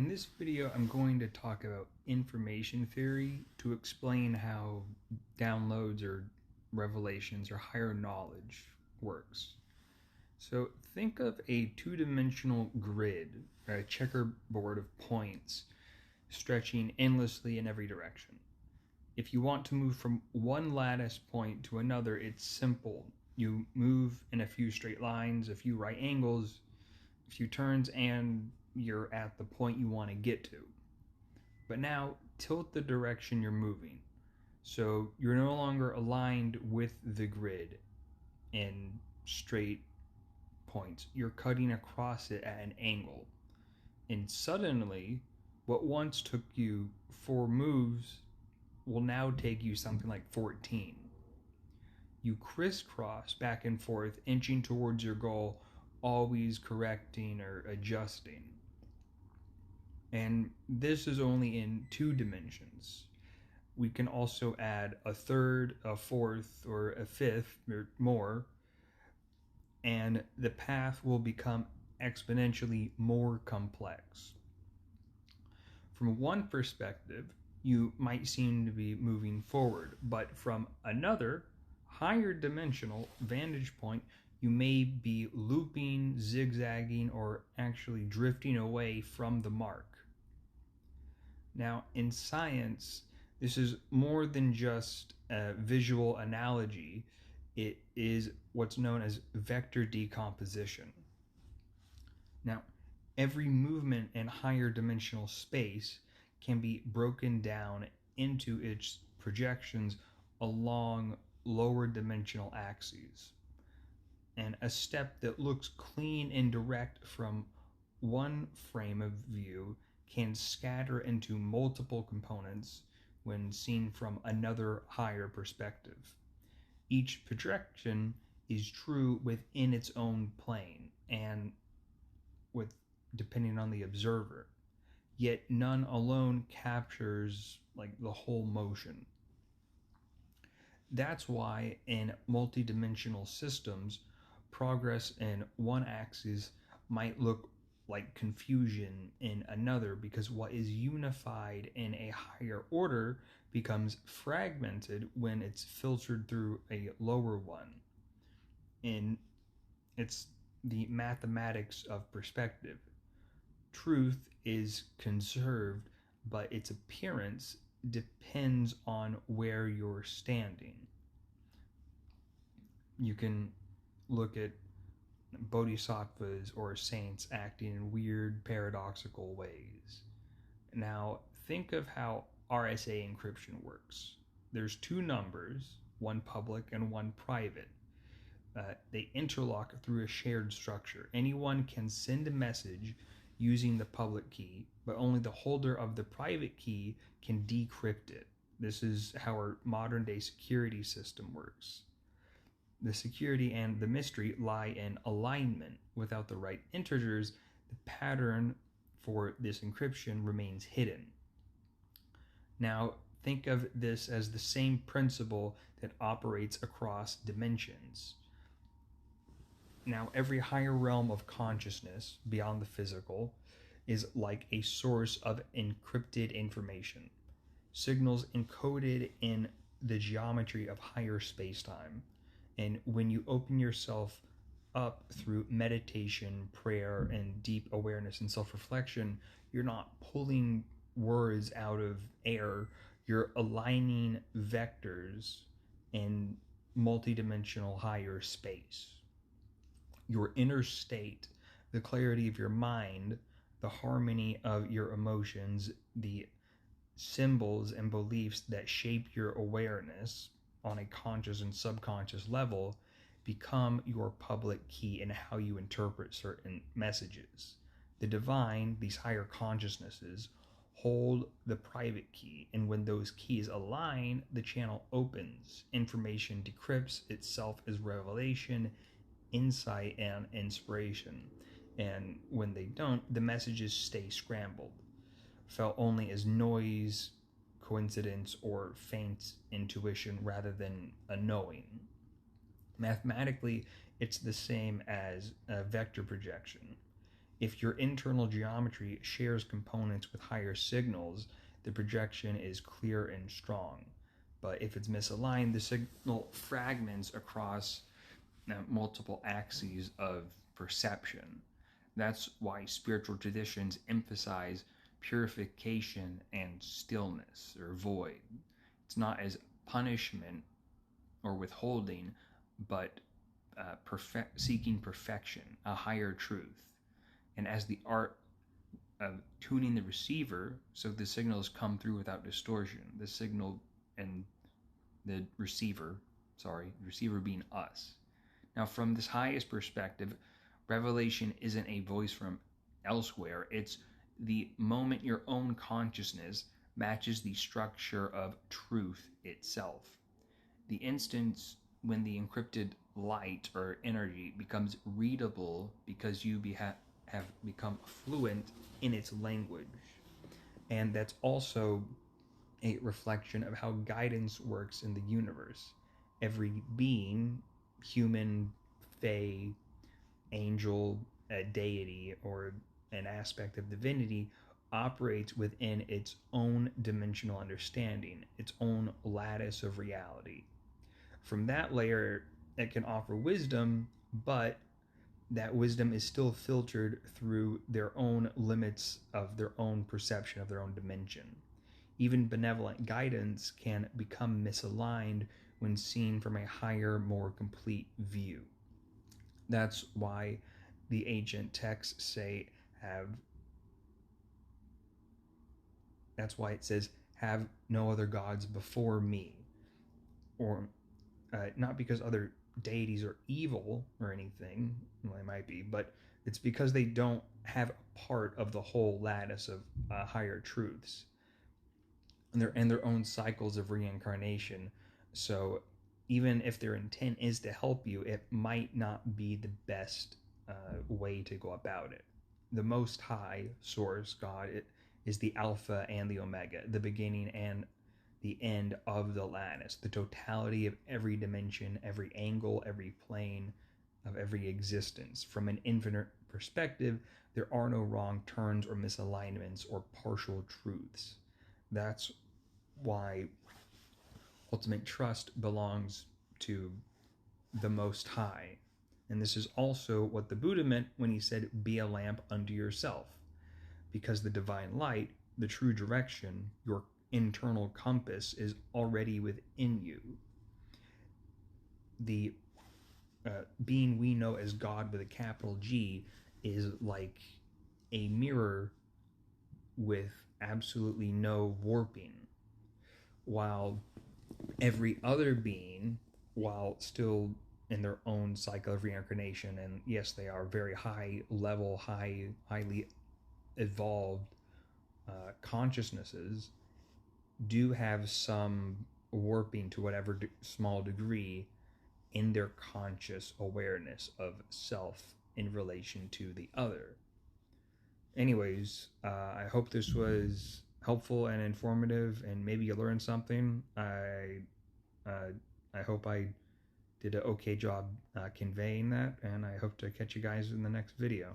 In this video, I'm going to talk about information theory to explain how downloads or revelations or higher knowledge works. So think of a two-dimensional grid, a checkerboard of points stretching endlessly in every direction. If you want to move from one lattice point to another, it's simple. You move in a few straight lines, a few right angles, a few turns, and you're at the point you want to get to. But now tilt the direction you're moving. So you're no longer aligned with the grid in straight points. You're cutting across it at an angle. And suddenly, what once took you 4 moves will now take you something like 14. You crisscross back and forth, inching towards your goal, always correcting or adjusting. And this is only in 2 dimensions. We can also add a third, a fourth, or a fifth, or more, and the path will become exponentially more complex. From one perspective, you might seem to be moving forward, but from another, higher dimensional vantage point, you may be looping, zigzagging, or actually drifting away from the mark. Now, in science, this is more than just a visual analogy. It is what's known as vector decomposition. Now, every movement in higher dimensional space can be broken down into its projections along lower dimensional axes. And a step that looks clean and direct from one frame of view can scatter into multiple components when seen from another higher perspective. Each projection is true within its own plane and depending on the observer, yet none alone captures the whole motion. That's why in multidimensional systems, progress in one axis might look like confusion in another, because what is unified in a higher order becomes fragmented when it's filtered through a lower one. And it's the mathematics of perspective. Truth is conserved, but its appearance depends on where you're standing. You can look at bodhisattvas or saints acting in weird, paradoxical ways. Now, think of how RSA encryption works. There's 2 numbers, one public and one private. They interlock through a shared structure. Anyone can send a message using the public key, but only the holder of the private key can decrypt it. This is how our modern-day security system works. The security and the mystery lie in alignment. Without the right integers, the pattern for this encryption remains hidden. Now, think of this as the same principle that operates across dimensions. Now, every higher realm of consciousness, beyond the physical, is like a source of encrypted information, signals encoded in the geometry of higher space-time. And when you open yourself up through meditation, prayer, and deep awareness and self-reflection, you're not pulling words out of air. You're aligning vectors in multidimensional higher space. Your inner state, the clarity of your mind, the harmony of your emotions, the symbols and beliefs that shape your awareness on a conscious and subconscious level become your public key in how you interpret certain messages. The divine, these higher consciousnesses, hold the private key, and when those keys align, the channel opens. Information decrypts itself as revelation, insight, and inspiration. And when they don't, the messages stay scrambled, felt only as noise, coincidence, or faint intuition rather than a knowing. Mathematically, it's the same as a vector projection. If your internal geometry shares components with higher signals, the projection is clear and strong. But if it's misaligned, the signal fragments across multiple axes of perception. That's why spiritual traditions emphasize purification and stillness or void. It's not as punishment or withholding, but seeking perfection, a higher truth. And as the art of tuning the receiver so the signals come through without distortion, the signal and the receiver being us. Now, from this highest perspective, revelation isn't a voice from elsewhere, it's the moment your own consciousness matches the structure of truth itself. The instance when the encrypted light or energy becomes readable because you have become fluent in its language. And that's also a reflection of how guidance works in the universe. Every being, human, fae, angel, a deity, or an aspect of divinity, operates within its own dimensional understanding, its own lattice of reality. From that layer, it can offer wisdom, but that wisdom is still filtered through their own limits of their own perception of their own dimension. Even benevolent guidance can become misaligned when seen from a higher, more complete view. That's why the ancient texts say that's why it says, have no other gods before me. Or not because other deities are evil or anything, well, they might be, but it's because they don't have a part of the whole lattice of higher truths and their own cycles of reincarnation. So even if their intent is to help you, it might not be the best way to go about it. The Most High Source, God, it is the Alpha and the Omega, the beginning and the end of the lattice, the totality of every dimension, every angle, every plane of every existence. From an infinite perspective, there are no wrong turns or misalignments or partial truths. That's why ultimate trust belongs to the Most High. And this is also what the Buddha meant when he said, be a lamp unto yourself. Because the divine light, the true direction, your internal compass is already within you. The being we know as God with a capital G is like a mirror with absolutely no warping, while every other being, while still in their own cycle of reincarnation, and yes, they are very high level, highly evolved consciousnesses, do have some warping to whatever small degree in their conscious awareness of self in relation to the other. Anyways, I hope this was helpful and informative, and maybe you learned something. I hope I did an okay job conveying that, and I hope to catch you guys in the next video.